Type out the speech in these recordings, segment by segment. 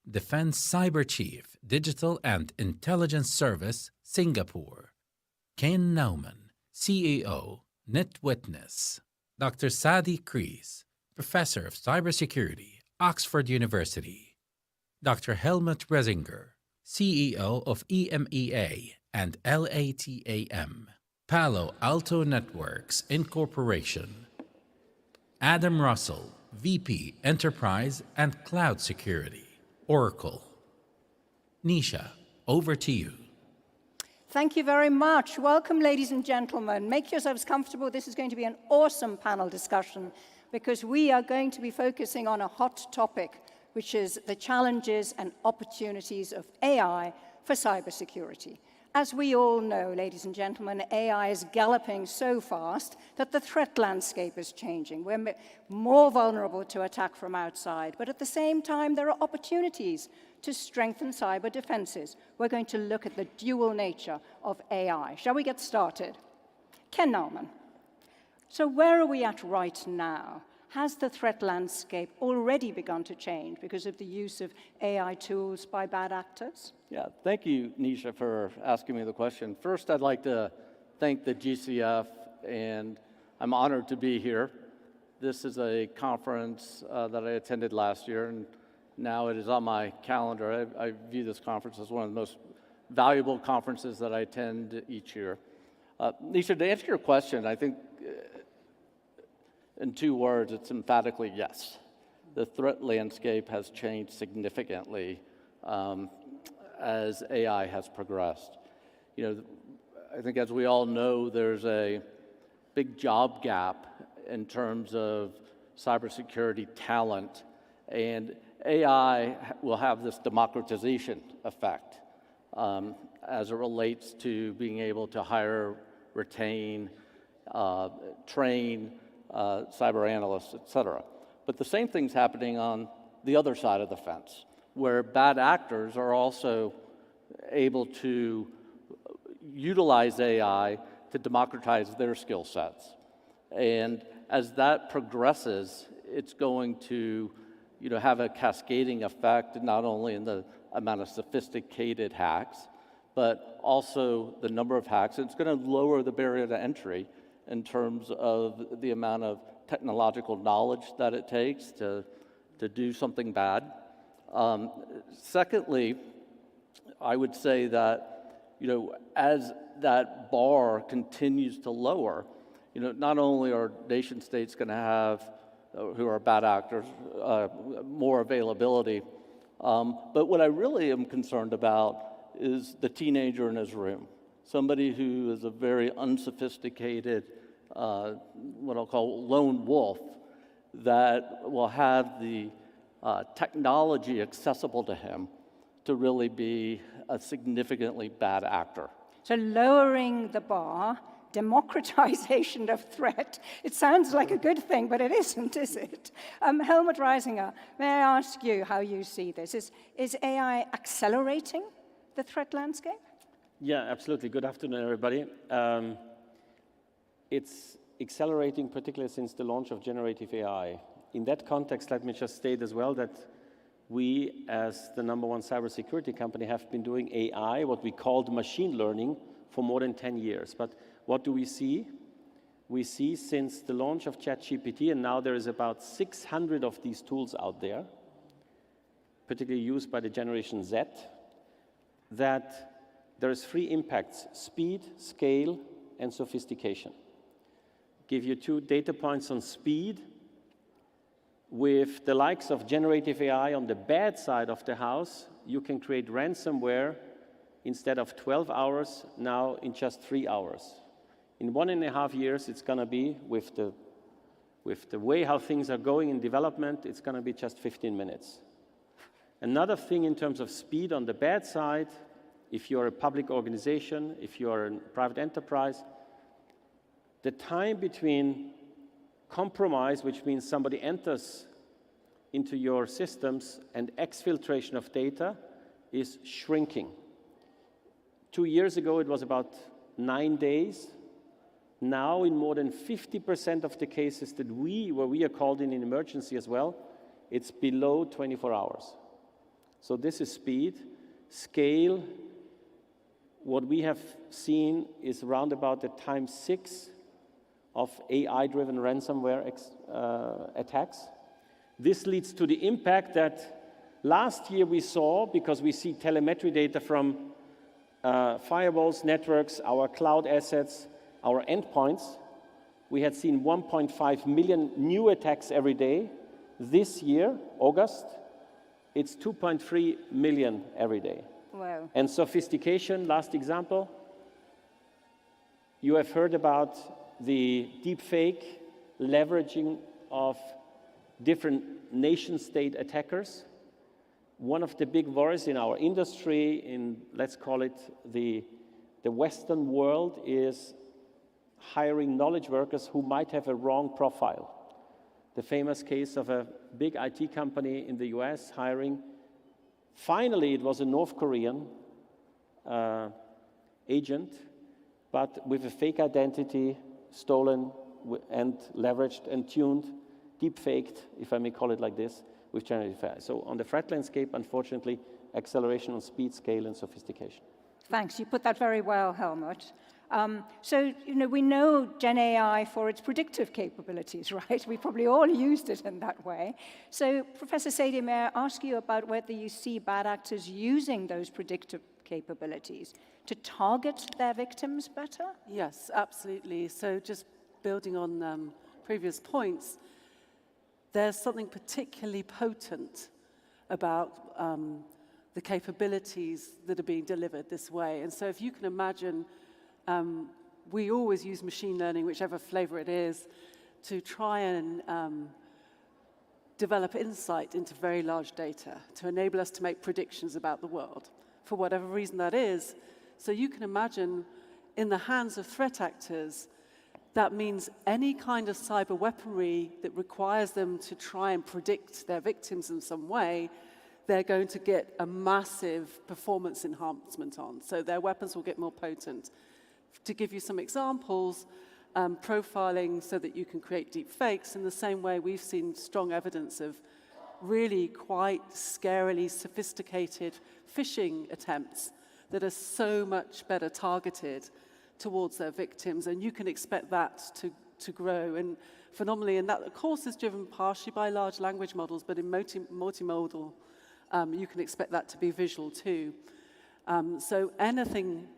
Defense Cyber Chief, Digital and Intelligence Service, Singapore. Ken Naumann, CEO, NetWitness. Dr. Sadie Creese, Professor of Cybersecurity, Oxford University. Dr. Helmut Reisinger, CEO of EMEA and LATAM, Palo Alto Networks Incorporation. Adam Russell, VP, Enterprise and Cloud Security, Oracle. Nisha, over to you. Thank you very much. Welcome, ladies and gentlemen. Make yourselves comfortable. This is going to be an awesome panel discussion because we are going to be focusing on a hot topic, which is the challenges and opportunities of AI for cybersecurity. As we all know, ladies and gentlemen, AI is galloping so fast that the threat landscape is changing. We're more vulnerable to attack from outside, but at the same time, there are opportunities to strengthen cyber defenses. We're going to look at the dual nature of AI. Shall we get started? Ken Naumann. So where are we at right now? Has the threat landscape already begun to change because of the use of AI tools by bad actors? Yeah, thank you, Nisha, for asking me the question. First, I'd like to thank the GCF, and I'm honored to be here. This is a conference that I attended last year, and now it is on my calendar. I view this conference as one of the most valuable conferences that I attend each year. Nisha, to answer your question, I think in 2 words, it's emphatically yes. The threat landscape has changed significantly as AI has progressed. You know, I think as we all know, there's a big job gap in terms of cybersecurity talent, and AI will have this democratization effect as it relates to being able to hire, retain, train cyber analysts, et cetera. But the same thing's happening on the other side of the fence, where bad actors are also able to utilize AI to democratize their skill sets. And as that progresses, it's going to have a cascading effect, not only in the amount of sophisticated hacks, but also the number of hacks. It's going to lower the barrier to entry in terms of the amount of technological knowledge that it takes to do something bad. Secondly, I would say that, as that bar continues to lower, not only are nation states going to have, who are bad actors, more availability, but what I really am concerned about is the teenager in his room. Somebody who is a very unsophisticated, what I'll call lone wolf, that will have the technology accessible to him to really be a significantly bad actor. So lowering the bar, democratization of threat, it sounds like a good thing, but it isn't, is it? Helmut Reisinger, may I ask you how you see this? Is AI accelerating the threat landscape? Yeah, absolutely. Good afternoon, everybody. It's accelerating, particularly since the launch of generative AI. In that context, let me just state as well that we, as the #1 cybersecurity company, have been doing AI, what we called machine learning, for more than 10 years. But what do we see? We see since the launch of ChatGPT, and now there is about 600 of these tools out there, particularly used by the Generation Z, that there is 3 impacts: speed, scale, and sophistication. Give you 2 data points on speed. With the likes of generative AI on the bad side of the house, you can create ransomware instead of 12 hours, now in just 3 hours. In 1.5 years, it's going to be, with the way how things are going in development, it's going to be just 15 minutes. Another thing in terms of speed on the bad side, if you're a public organization, if you're a private enterprise, the time between compromise, which means somebody enters into your systems, and exfiltration of data is shrinking. 2 years ago, it was about 9 days. Now, in more than 50% of the cases where we are called in emergency as well, it's below 24 hours. So this is speed. Scale, what we have seen is around about the times 6 of AI-driven ransomware attacks. This leads to the impact that last year we saw, because we see telemetry data from firewalls, networks, our cloud assets, our endpoints. We had seen 1.5 million new attacks every day. This year, August, it's 2.3 million every day. Wow. And sophistication, last example. You have heard about the deepfake leveraging of different nation-state attackers. One of the big worries in our industry, in let's call it the Western world, is hiring knowledge workers who might have a wrong profile. The famous case of a big IT company in the US hiring, finally it was a North Korean agent, but with a fake identity, stolen and leveraged and tuned, deep-faked, if I may call it like this, with generative AI. So on the threat landscape, unfortunately, acceleration on speed, scale, and sophistication. Thanks. You put that very well, Helmut. So, we know Gen AI for its predictive capabilities, right? We probably all used it in that way. So, Professor Sadie, may I ask you about whether you see bad actors using those predictive capabilities to target their victims better? Yes, absolutely. So just building on previous points, there's something particularly potent about the capabilities that are being delivered this way. And so if you can imagine, we always use machine learning, whichever flavor it is, to try and develop insight into very large data to enable us to make predictions about the world, for whatever reason that is. So you can imagine, in the hands of threat actors, that means any kind of cyber weaponry that requires them to try and predict their victims in some way, they're going to get a massive performance enhancement on. So their weapons will get more potent. To give you some examples, profiling so that you can create deep fakes. In the same way, we've seen strong evidence of really quite scarily sophisticated phishing attempts that are so much better targeted towards their victims, and you can expect that to grow and phenomenally. And that, of course, is driven partially by large language models, but in multimodal, you can expect that to be visual too. So anything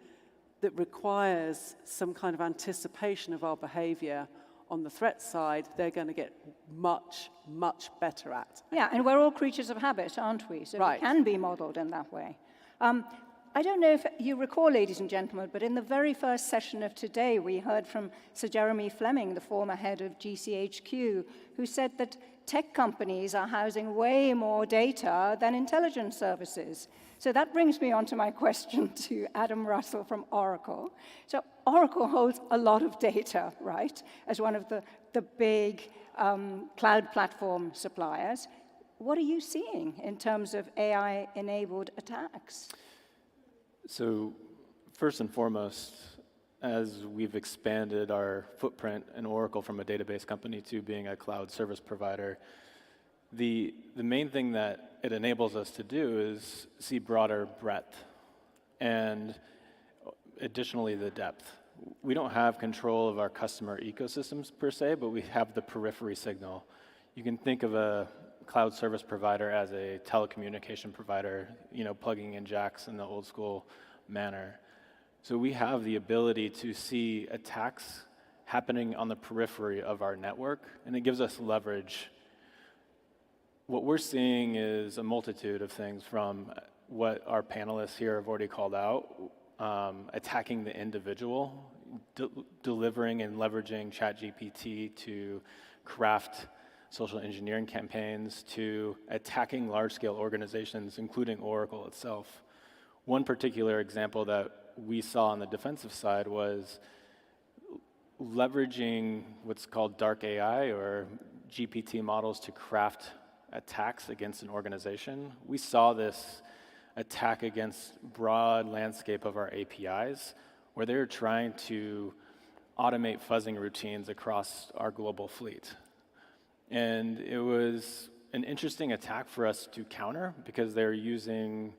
that requires some kind of anticipation of our behavior on the threat side, they're going to get much, much better at. Yeah, and we're all creatures of habit, aren't we? So Right. we can be modeled in that way. I don't know if you recall, ladies and gentlemen, but in the very first session of today, we heard from Sir Jeremy Fleming, the former head of GCHQ, who said that tech companies are housing way more data than intelligence services. So that brings me on to my question to Adam Russell from Oracle. So Oracle holds a lot of data, right, as one of the big cloud platform suppliers. What are you seeing in terms of AI-enabled attacks? So first and foremost, as we've expanded our footprint in Oracle from a database company to being a cloud service provider, the main thing that it enables us to do is see broader breadth and additionally the depth. We don't have control of our customer ecosystems per se, but we have the periphery signal. You can think of a cloud service provider as a telecommunication provider, plugging in jacks in the old school manner. So we have the ability to see attacks happening on the periphery of our network, and it gives us leverage. What we're seeing is a multitude of things, from what our panelists here have already called out, attacking the individual, delivering and leveraging ChatGPT to craft social engineering campaigns, to attacking large-scale organizations, including Oracle itself. One particular example that we saw on the defensive side was leveraging what's called dark AI or GPT models to craft attacks against an organization. We saw this attack against broad landscape of our APIs, where they were trying to automate fuzzing routines across our global fleet. And it was an interesting attack for us to counter because they're using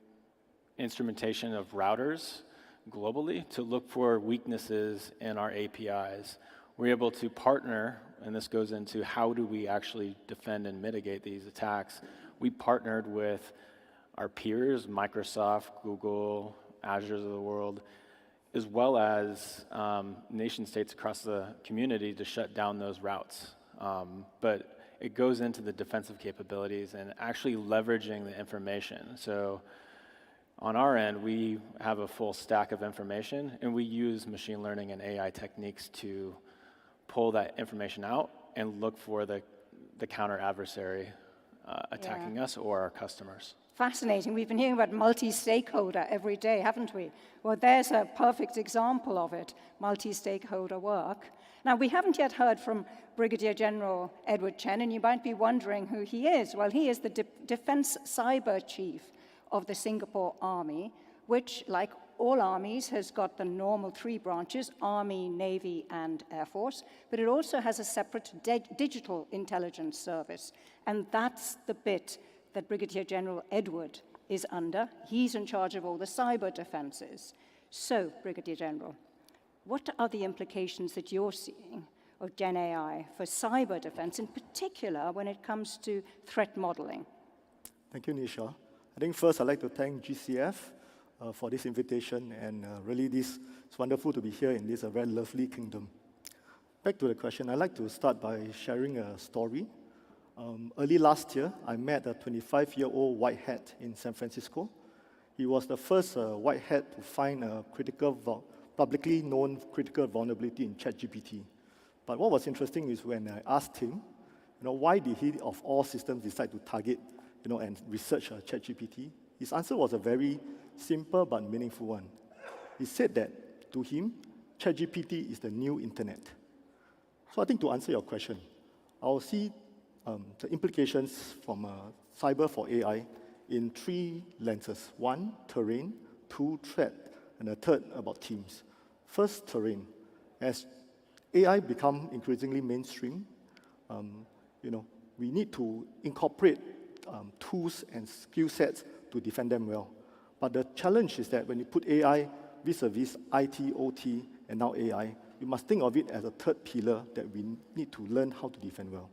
instrumentation of routers globally to look for weaknesses in our APIs. We're able to partner, and this goes into how do we actually defend and mitigate these attacks. We partnered with our peers, Microsoft, Google, Azures of the world, as well as nation states across the community to shut down those routes. But it goes into the defensive capabilities and actually leveraging the information. So on our end, we have a full stack of information, and we use machine learning and AI techniques to pull that information out and look for the counter adversary attacking us or our customers. Fascinating. We've been hearing about multi-stakeholder every day, haven't we? Well, there's a perfect example of it, multi-stakeholder work. Now, we haven't yet heard from Brigadier-General Edward Chen, and you might be wondering who he is. Well, he is the Defense Cyber Chief of the Singapore Army, which, like all armies, has got the normal 3 branches, Army, Navy, and Air Force, but it also has a separate digital intelligence service, and that's the bit that Brigadier-General Edward is under. He's in charge of all the cyber defenses. So, Brigadier General, what are the implications that you're seeing of Gen AI for cyber defense, in particular when it comes to threat modeling? Thank you, Nisha. I think first I'd like to thank GCF for this invitation, and really it's wonderful to be here in this very lovely kingdom. Back to the question, I'd like to start by sharing a story. Early last year, I met a 25-year-old white hat in San Francisco. He was the first white hat to find a publicly known critical vulnerability in ChatGPT. But what was interesting is when I asked him, why did he, of all systems, decide to target, and research ChatGPT? His answer was a very simple but meaningful one. He said that, to him, ChatGPT is the new internet. So I think to answer your question, I'll see the implications from cyber for AI in 3 lenses. 1, terrain, 2, threat, and a third about teams. First, terrain. As AI become increasingly mainstream, we need to incorporate tools and skill sets to defend them well. But the challenge is that when you put AI vis-a-vis IT, OT, and now AI, you must think of it as a third pillar that we need to learn how to defend well.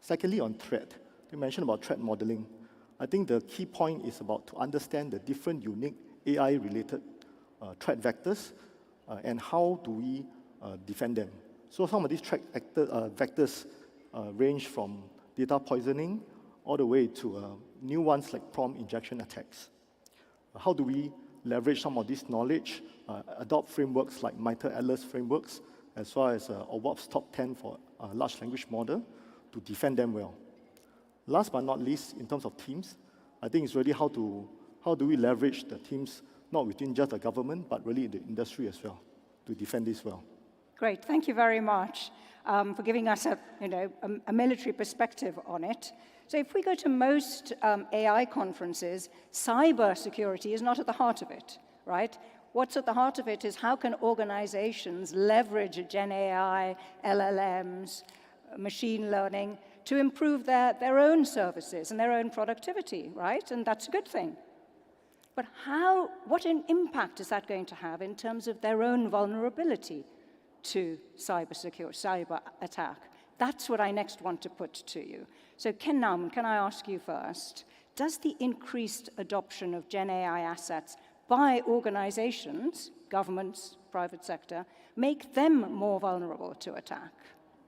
Secondly, on threat, you mentioned about threat modeling. I think the key point is about to understand the different unique AI-related threat vectors and how do we defend them. So some of these threat vectors range from data poisoning all the way to new ones like prompt injection attacks. How do we leverage some of this knowledge, adopt frameworks like MITRE Atlas frameworks, as well as OWASP Top 10 for large language model, to defend them well. Last but not least, in terms of teams, I think it's really how do we leverage the teams, not within just the government, but really the industry as well, to defend this well. Great, thank you very much for giving us a military perspective on it. So if we go to most AI conferences, cybersecurity is not at the heart of it, right? What's at the heart of it is how can organizations leverage Gen AI, LLMs, machine learning to improve their own services and their own productivity, right? And that's a good thing. But what an impact is that going to have in terms of their own vulnerability to cyber attack? That's what I next want to put to you. So Ken Naumann, can I ask you first, does the increased adoption of Gen AI assets by organizations, governments, private sector, make them more vulnerable to attack?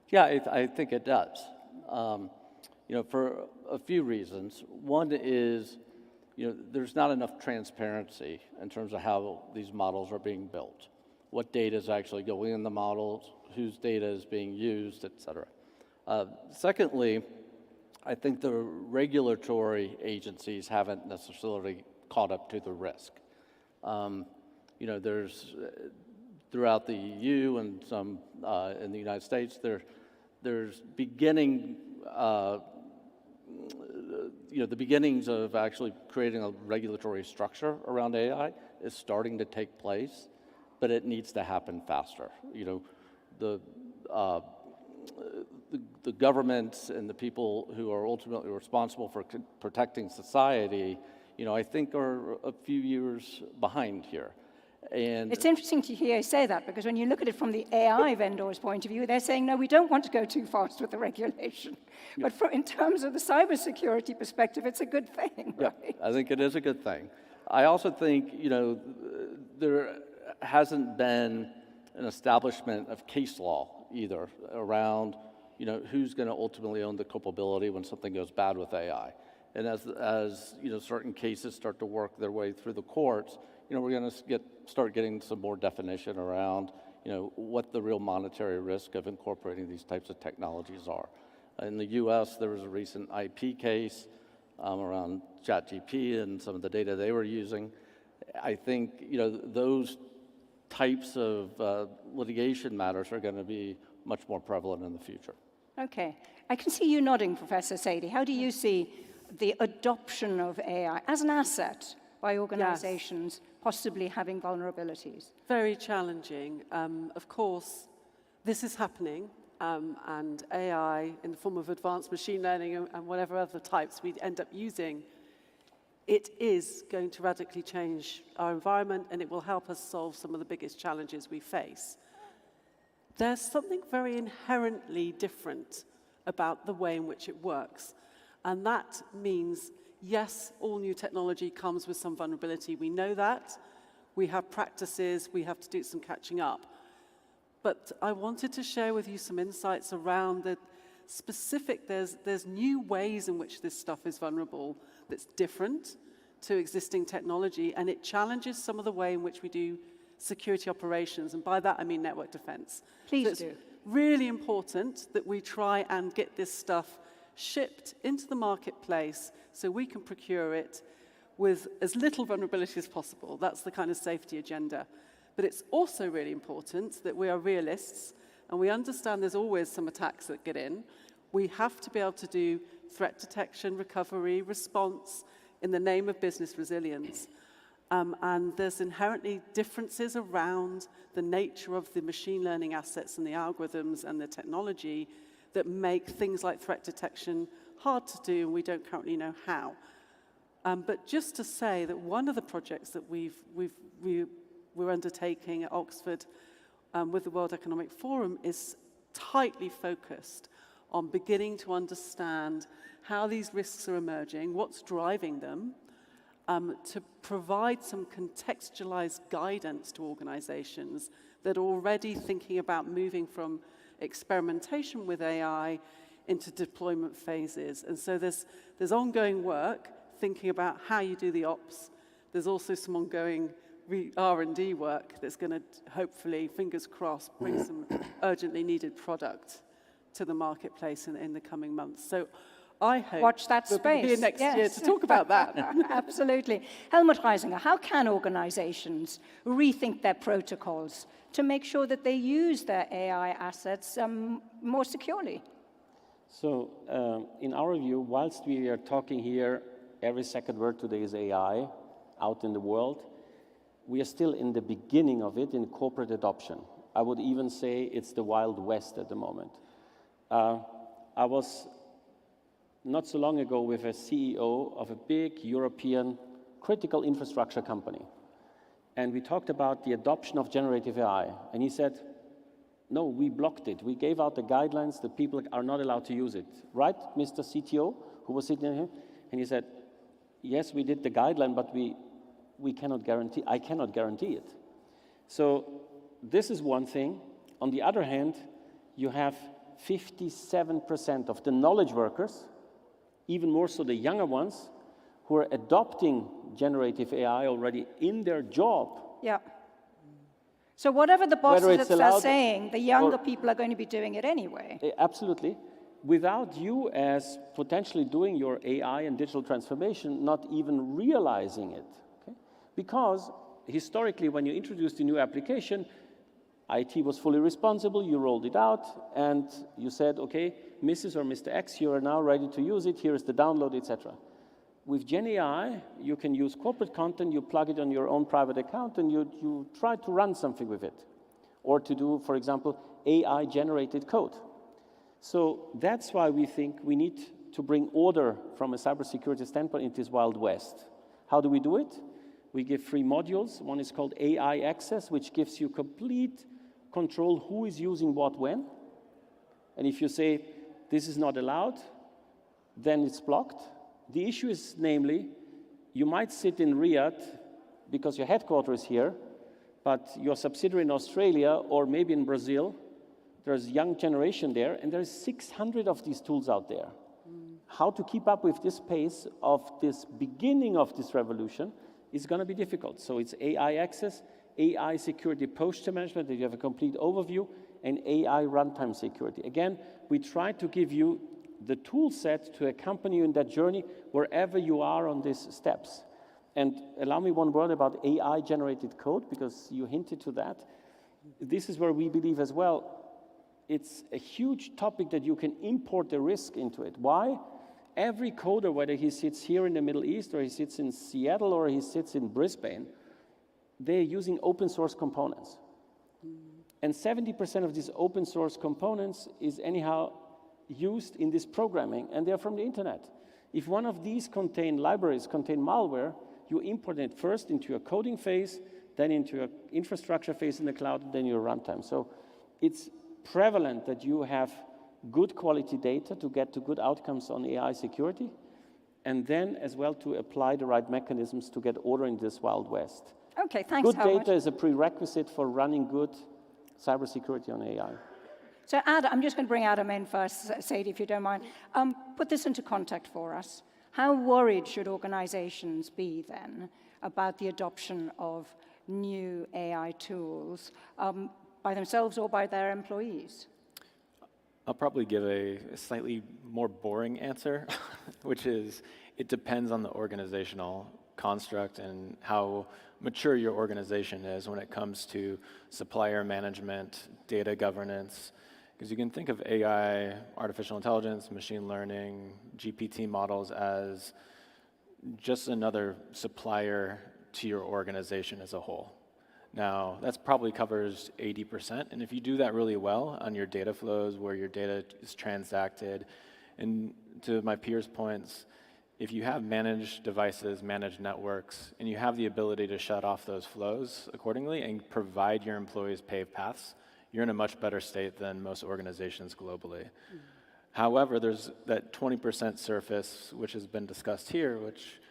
Yeah, I think it does. For a few reasons. One is, there's not enough transparency in terms of how these models are being built. What data is actually going in the models, whose data is being used, et cetera. Secondly, I think the regulatory agencies haven't necessarily caught up to the risk. There's throughout the EU and some in the United States, there's beginning, the beginnings of actually creating a regulatory structure around AI is starting to take place, but it needs to happen faster. the governments and the people who are ultimately responsible for protecting society, I think are a few years behind here. And it's interesting to hear you say that, because when you look at it from the AI vendor's point of view, they're saying, no, we don't want to go too fast with the regulation. Yeah. But in terms of the cybersecurity perspective, it's a good thing, right? Yeah, I think it is a good thing. I also think, there hasn't been an establishment of case law either around, who's going to ultimately own the culpability when something goes bad with AI. And as certain cases start to work their way through the courts, we're going to start getting some more definition around, what the real monetary risk of incorporating these types of technologies are. In the U.S., there was a recent IP case around ChatGPT and some of the data they were using. I think, those types of litigation matters are going to be much more prevalent in the future. Okay. I can see you nodding, Professor Sadie. How do you see the adoption of AI as an asset by organizations possibly having vulnerabilities? Very challenging. Of course, this is happening, and AI in the form of advanced machine learning and whatever other types we end up using, it is going to radically change our environment, and it will help us solve some of the biggest challenges we face. There's something very inherently different about the way in which it works, and that means, yes, all new technology comes with some vulnerability. We know that. We have practices. We have to do some catching up. But I wanted to share with you some insights around the specific, there's new ways in which this stuff is vulnerable that's different to existing technology, and it challenges some of the way in which we do security operations, and by that I mean network defense. Please so do. It's really important that we try and get this stuff shipped into the marketplace so we can procure it with as little vulnerability as possible. That's the kind of safety agenda. But it's also really important that we are realists and we understand there's always some attacks that get in. We have to be able to do threat detection, recovery, response in the name of business resilience. And there's inherently differences around the nature of the machine learning assets and the algorithms and the technology that make things like threat detection hard to do, and we don't currently know how. But just to say that one of the projects that we're undertaking at Oxford with the World Economic Forum is tightly focused on beginning to understand how these risks are emerging, what's driving them, to provide some contextualized guidance to organizations that are already thinking about moving from experimentation with AI into deployment phases. And so there's ongoing work thinking about how you do the ops. There's also some ongoing R&D work that's going to hopefully, fingers crossed, bring some urgently needed product to the marketplace in the coming months. So I hope watch that space. We'll be here next year to talk about that. Absolutely. Helmut Reisinger, how can organizations rethink their protocols to make sure that they use their AI assets more securely? So in our view, whilst we are talking here, every second word today is AI out in the world, we are still in the beginning of it in corporate adoption. I would even say it's the Wild West at the moment. I was not so long ago with a CEO of a big European critical infrastructure company. And we talked about the adoption of generative AI. And he said, no, we blocked it. We gave out the guidelines that people are not allowed to use it. Right, Mr. CTO, who was sitting here? And he said, yes, we did the guideline, but we cannot guarantee, I cannot guarantee it. So this is one thing. On the other hand, you have 57% of the knowledge workers, even more so the younger ones, who are adopting generative AI already in their job. Yeah. So whatever the bosses are saying, the younger people are going to be doing it anyway. Absolutely. Without you as potentially doing your AI and digital transformation, not even realizing it. Okay? Because historically, when you introduced a new application, IT was fully responsible, you rolled it out, and you said, okay, Mrs. or Mr. X, you are now ready to use it, here is the download, etc. With Gen AI, you can use corporate content, you plug it on your own private account, and you try to run something with it. Or to do, for example, AI-generated code. So that's why we think we need to bring order from a cybersecurity standpoint into this Wild West. How do we do it? We give 3 modules. One is called AI Access, which gives you complete control who is using what when. And if you say, this is not allowed, then it's blocked. The issue is, namely, you might sit in Riyadh because your headquarters is here, but your subsidiary in Australia or maybe in Brazil, there's a young generation there, and there's 600 of these tools out there. How to keep up with this pace of this beginning of this revolution is going to be difficult. So it's AI access, AI security posture management, that you have a complete overview, and AI runtime security. Again, we try to give you the tool set to accompany you in that journey wherever you are on these steps. And allow me one word about AI-generated code, because you hinted to that. This is where we believe as well, it's a huge topic that you can import the risk into it. Why? Every coder, whether he sits here in the Middle East, or he sits in Seattle, or he sits in Brisbane, they're using open source components. And 70% of these open source components is anyhow used in this programming, and they're from the internet. If one of these libraries contain malware, you import it first into your coding phase, then into your infrastructure phase in the cloud, then your runtime. So it's prevalent that you have good quality data to get to good outcomes on AI security, and then as well to apply the right mechanisms to get order in this Wild West. Okay, thanks, Good Helmut. data is a prerequisite for running good cybersecurity on AI. So Adam, I'm just going to bring Adam in first, Sadie, if you don't mind. Put this into context for us. How worried should organizations be then about the adoption of new AI tools by themselves or by their employees? I'll probably give a slightly more boring answer, which is it depends on the organizational construct and how mature your organization is when it comes to supplier management, data governance. Because you can think of AI, artificial intelligence, machine learning, GPT models as just another supplier to your organization as a whole. Now, that probably covers 80%, and if you do that really well on your data flows, where your data is transacted, and to my peers' points, if you have managed devices, managed networks, and you have the ability to shut off those flows accordingly and provide your employees paved paths, you're in a much better state than most organizations globally. However, there's that 20% surface, which has been discussed here, which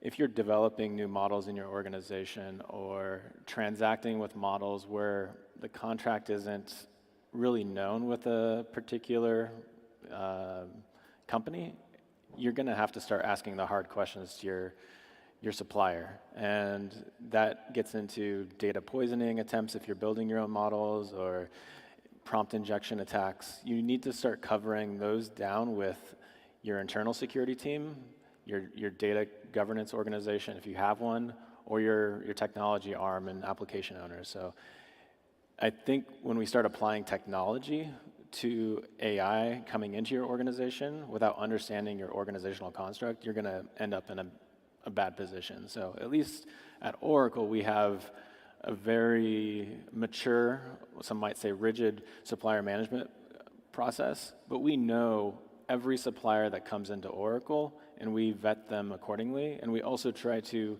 if you're developing new models in your organization or transacting with models where the contract isn't really known with a particular company, you're going to have to start asking the hard questions to your supplier. And that gets into data poisoning attempts if you're building your own models, or prompt injection attacks. You need to start covering those down with your internal security team, your data governance organization, if you have one, or your technology arm and application owners. So I think when we start applying technology to AI coming into your organization without understanding your organizational construct, you're going to end up in a bad position. So at least at Oracle, we have a very mature, some might say rigid, supplier management process, but we know every supplier that comes into Oracle, and we vet them accordingly, and we also try to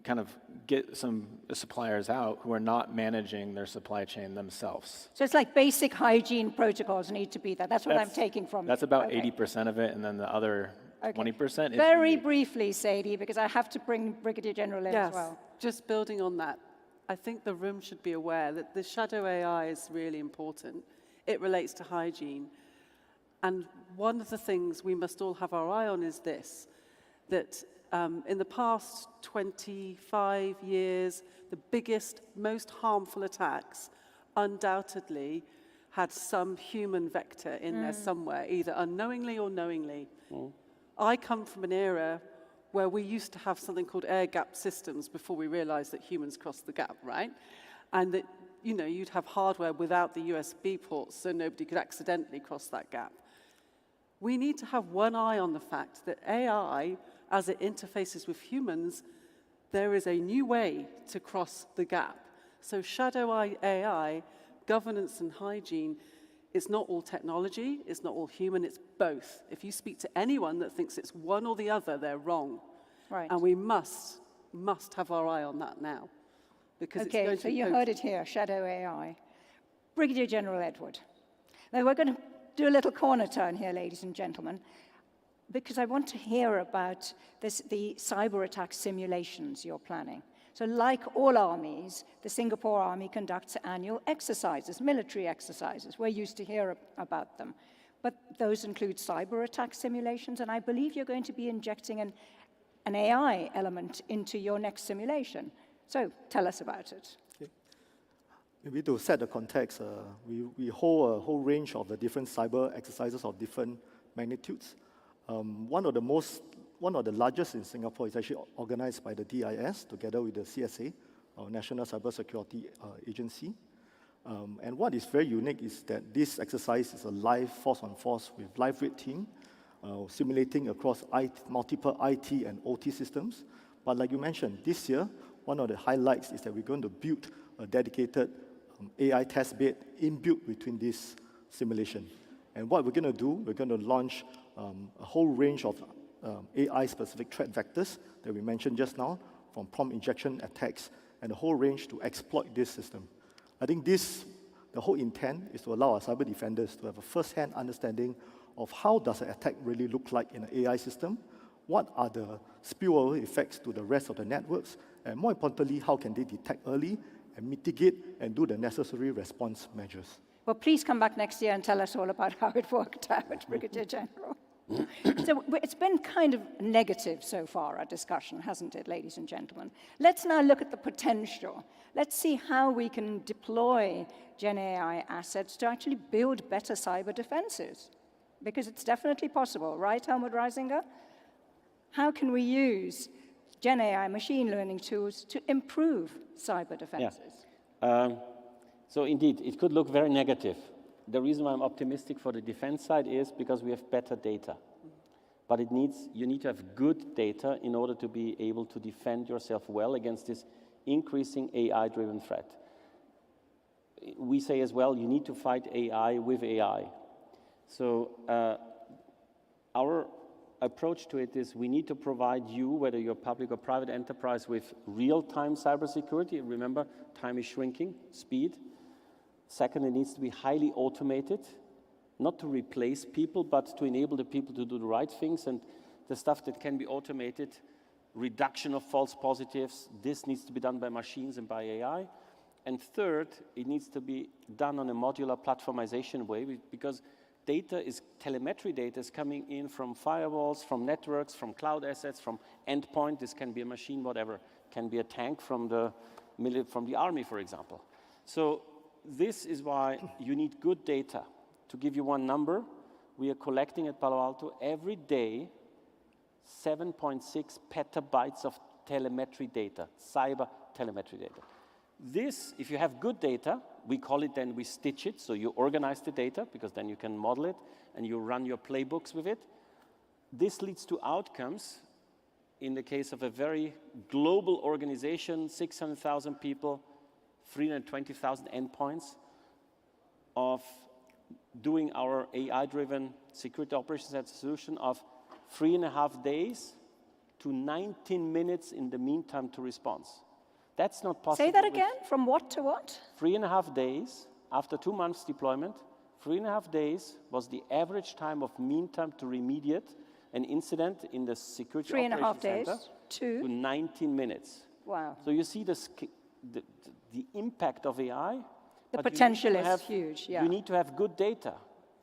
kind of get some suppliers out who are not managing their supply chain themselves. So it's like basic hygiene protocols need to be there. That's what I'm taking from That's you. about Okay. 80% of it, and then the other 20% is Very unique. briefly, Sadie, because I have to bring Brigadier General in as well. Just building on that, I think the room should be aware that the shadow AI is really important. It relates to hygiene. And one of the things we must all have our eye on is this, that in the past 25 years, the biggest, most harmful attacks undoubtedly had some human vector in there somewhere, either unknowingly or knowingly. I come from an era where we used to have something called air gap systems before we realized that humans crossed the gap, right? And that, you know, you'd have hardware without the USB ports so nobody could accidentally cross that gap. We need to have one eye on the fact that AI, as it interfaces with humans, there is a new way to cross the gap. So shadow AI, governance and hygiene, It's not all technology, it's not all human, it's both. If you speak to anyone that thinks it's one or the other, they're wrong. Right. And we must have our eye on that now. Because it's Okay, going so to you heard it here, shadow AI. Brigadier-General Edward. Now we're going to do a little corner turn here, ladies and gentlemen, because I want to hear about the cyber attack simulations you're planning. So like all armies, the Singapore Army conducts annual exercises, military exercises. We're used to hear about them. But those include cyber attack simulations, and I believe you're going to be injecting an AI element into your next simulation. So tell us about it. Okay. Maybe to set the context, we hold a whole range of the different cyber exercises of different magnitudes. One of the largest in Singapore is actually organized by the DIS together with the CSA, our National Cybersecurity Agency. And what is very unique is that this exercise is a live force-on-force with live red team, simulating across multiple IT and OT systems. But like you mentioned, this year, one of the highlights is that we're going to build a dedicated AI test bed inbuilt between this simulation. And what we're going to do, we're going to launch a whole range of AI-specific threat vectors that we mentioned just now, from prompt injection attacks, and a whole range to exploit this system. I think the whole intent is to allow our cyber defenders to have a first-hand understanding of how does an attack really look like in an AI system, what are the spillover effects to the rest of the networks, and more importantly, how can they detect early and mitigate and do the necessary response measures. Well, please come back next year and tell us all about how it worked out, Brigadier General. So it's been kind of negative so far, our discussion, hasn't it, ladies and gentlemen? Let's now look at the potential. Let's see how we can deploy Gen AI assets to actually build better cyber defenses. Because it's definitely possible, right, Helmut Reisinger? How can we use Gen AI machine learning tools to improve cyber defenses? Yeah. So indeed, it could look very negative. The reason why I'm optimistic for the defense side is because we have better data. But you need to have good data in order to be able to defend yourself well against this increasing AI-driven threat. We say as well, you need to fight AI with AI. So our approach to it is we need to provide you, whether you're public or private enterprise, with real-time cybersecurity. Remember, time is shrinking, speed. Second, it needs to be highly automated, not to replace people, but to enable the people to do the right things, and the stuff that can be automated, reduction of false positives, this needs to be done by machines and by AI. And third, it needs to be done on a modular platformization way, because telemetry data is coming in from firewalls, from networks, from cloud assets, from endpoint. This can be a machine, whatever. Can be a tank from the army, for example. So this is why you need good data. To give you one number, we are collecting at Palo Alto every day 7.6 petabytes of telemetry data, cyber telemetry data. This, if you have good data, we call it then, we stitch it, so you organize the data, because then you can model it, and you run your playbooks with it. This leads to outcomes, in the case of a very global organization, 600,000 people, 320,000 endpoints, of doing our AI-driven security operations as a solution of 3.5 days to 19 minutes in the meantime to response. That's not possible. Say that again, from what to what? 3.5 days, after 2 months deployment, 3.5 days was the average time of meantime to remediate an incident in the security operations center to 19 minutes. Wow. So you see the impact of AI. The potential is huge, yeah. You need to have good data.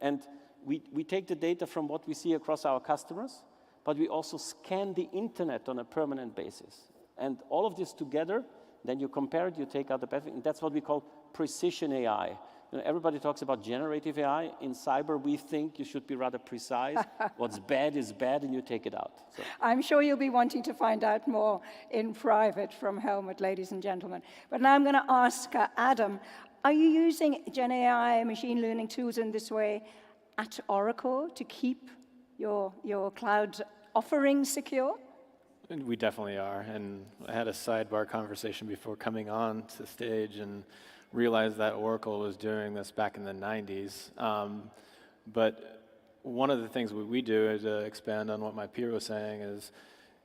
And we take the data from what we see across our customers, but we also scan the internet on a permanent basis. And all of this together, then you compare it, you take out the benefit, and that's what we call precision AI. You know, everybody talks about generative AI. In cyber, we think you should be rather precise. What's bad is bad, and you take it out. So. I'm sure you'll be wanting to find out more in private from Helmut, ladies and gentlemen. But now I'm going to ask Adam, are you using Gen AI machine learning tools in this way at Oracle to keep your cloud offerings secure? We definitely are, and I had a sidebar conversation before coming on to stage, and realized that Oracle was doing this back in the 90s. But one of the things we do, to expand on what my peer was saying, is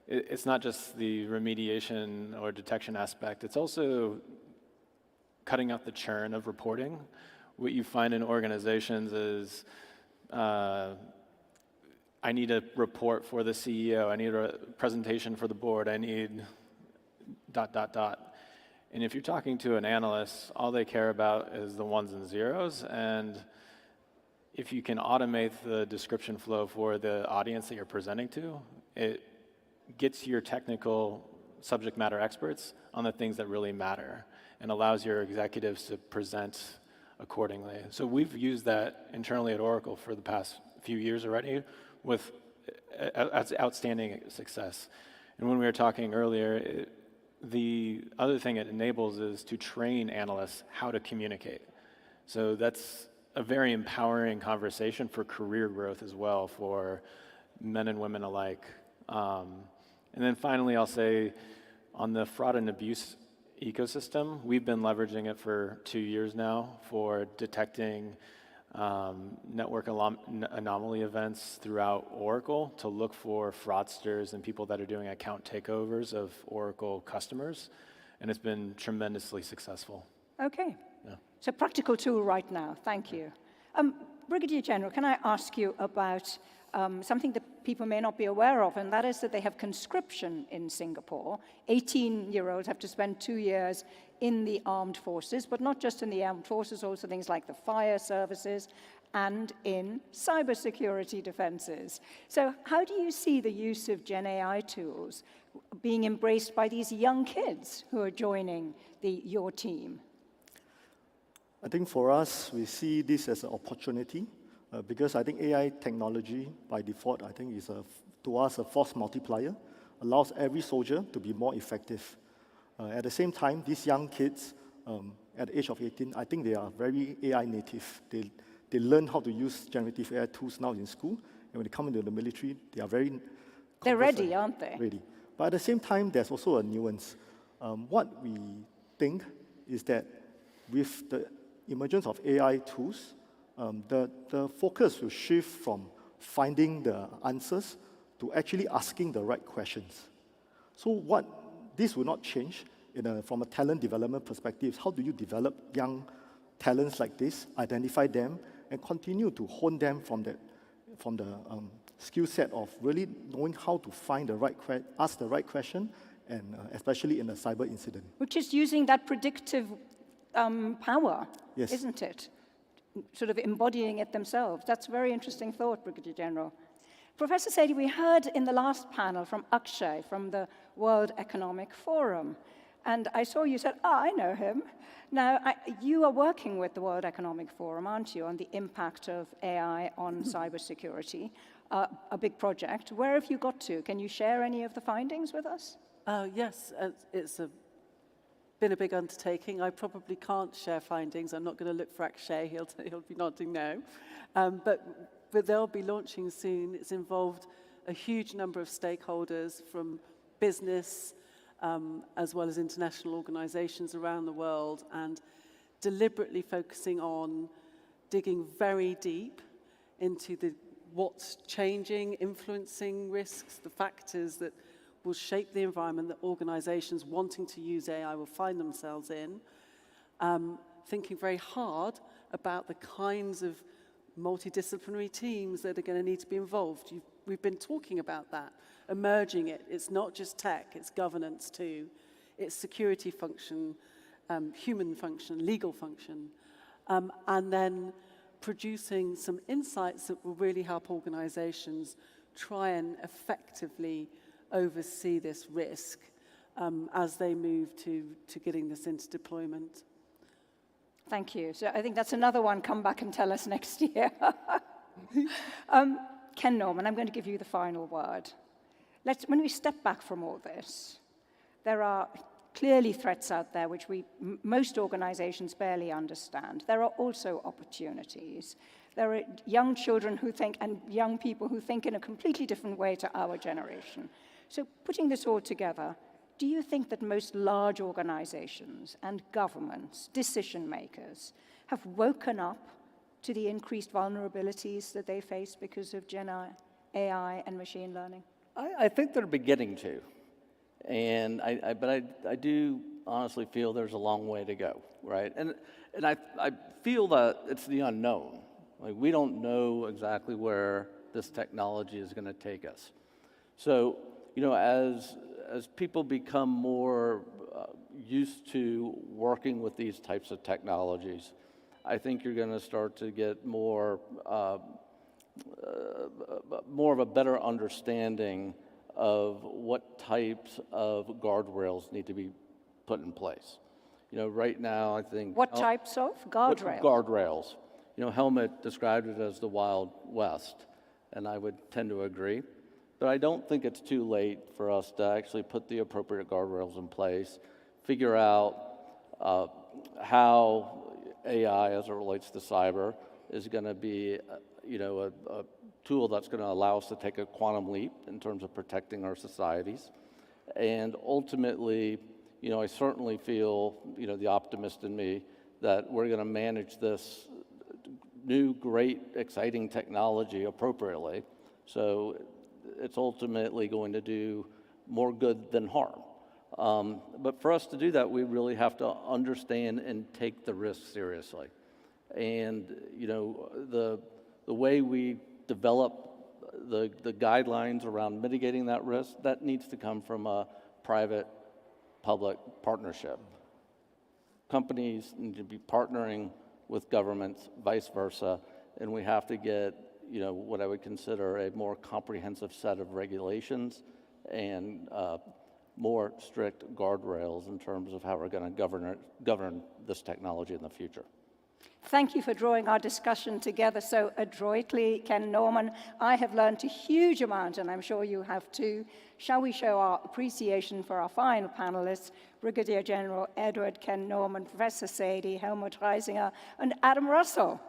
it's not just the remediation or detection aspect, it's also cutting out the churn of reporting. What you find in organizations is, I need a report for the CEO, I need a presentation for the board, I need ... And if you're talking to an analyst, all they care about is the ones and zeros, and if you can automate the description flow for the audience that you're presenting to, it gets your technical subject matter experts on the things that really matter and allows your executives to present accordingly. So we've used that internally at Oracle for the past few years already with outstanding success. And when we were talking earlier, the other thing it enables is to train analysts how to communicate. So that's a very empowering conversation for career growth as well for men and women alike. And then finally, I'll say on the fraud and abuse ecosystem, we've been leveraging it for 2 years now for detecting network anomaly events throughout Oracle to look for fraudsters and people that are doing account takeovers of Oracle customers, and it's been tremendously successful. Okay. Yeah. So practical tool right now. Thank you. Brigadier General, can I ask you about something that people may not be aware of, and that is that they have conscription in Singapore. 18-year-olds have to spend 2 years in the armed forces, but not just in the armed forces, also things like the fire services and in cybersecurity defenses. So how do you see the use of Gen AI tools being embraced by these young kids who are joining your team? I think for us, we see this as an opportunity because I think AI technology, by default, I think is, to us, a force multiplier, allows every soldier to be more effective. At the same time, these young kids, at the age of 18, I think they are very AI native. They learn how to use generative AI tools now in school, and when they come into the military, they are very... They're ready, aren't they? Ready. But at the same time, there's also a nuance. What we think is that with the emergence of AI tools, the focus will shift from finding the answers to actually asking the right questions. So this will not change from a talent development perspective. How do you develop young talents like this, identify them, and continue to hone them from the skill set of really knowing how to find ask the right question, and especially in a cyber incident. Which is using that predictive power, Yes. Isn't it? Sort of embodying it themselves. That's a very interesting thought, Brigadier General. Professor Sadie, we heard in the last panel from Akshay from the World Economic Forum, and I saw you said, I know him. Now, you are working with the World Economic Forum, aren't you, on the impact of AI on cybersecurity, a big project. Where have you got to? Can you share any of the findings with us? Yes, it's been a big undertaking. I probably can't share findings. I'm not going to look for Akshay. He'll be nodding no. But they'll be launching soon. It's involved a huge number of stakeholders from business as well as international organizations around the world, and deliberately focusing on digging very deep into what's changing, influencing risks, the factors that will shape the environment that organizations wanting to use AI will find themselves in, thinking very hard about the kinds of multidisciplinary teams that are going to need to be involved. We've been talking about that, emerging it. It's not just tech, it's governance too. It's security function, human function, legal function, and then producing some insights that will really help organizations try and effectively oversee this risk as they move to getting this into deployment. Thank you. So I think that's another one. Come back and tell us next year. Ken Naumann, I'm going to give you the final word. When we step back from all this, there are clearly threats out there which most organizations barely understand. There are also opportunities. There are young children who think, and young people who think in a completely different way to our generation. So putting this all together, do you think that most large organizations and governments, decision makers, have woken up to the increased vulnerabilities that they face because of Gen AI and machine learning? I think they're beginning to. And I do honestly feel there's a long way to go, right? And I feel that it's the unknown. Like, we don't know exactly where this technology is going to take us. So, you know, as people become more used to working with these types of technologies, I think you're going to start to get more of a better understanding of what types of guardrails need to be put in place. You know, right now, I think... What types of guardrails? Guardrails. You know, Helmut described it as the Wild West, and I would tend to agree. But I don't think it's too late for us to actually put the appropriate guardrails in place, figure out how AI, as it relates to cyber, is going to be, you know, a tool that's going to allow us to take a quantum leap in terms of protecting our societies. And ultimately, you know, I certainly feel, you know, the optimist in me, that we're going to manage this new, great, exciting technology appropriately. So it's ultimately going to do more good than harm. But for us to do that, we really have to understand and take the risk seriously. And, you know, the way we develop the guidelines around mitigating that risk, that needs to come from a private-public partnership. Companies need to be partnering with governments, vice versa, and we have to get, you know, what I would consider a more comprehensive set of regulations and more strict guardrails in terms of how we're going to govern this technology in the future. Thank you for drawing our discussion together so adroitly, Ken Naumann. I have learned a huge amount, and I'm sure you have too. Shall we show our appreciation for our final panelists, Brigadier-General Edward Ken Naumann, Professor Sadie, Helmut Reisinger, and Adam Russell?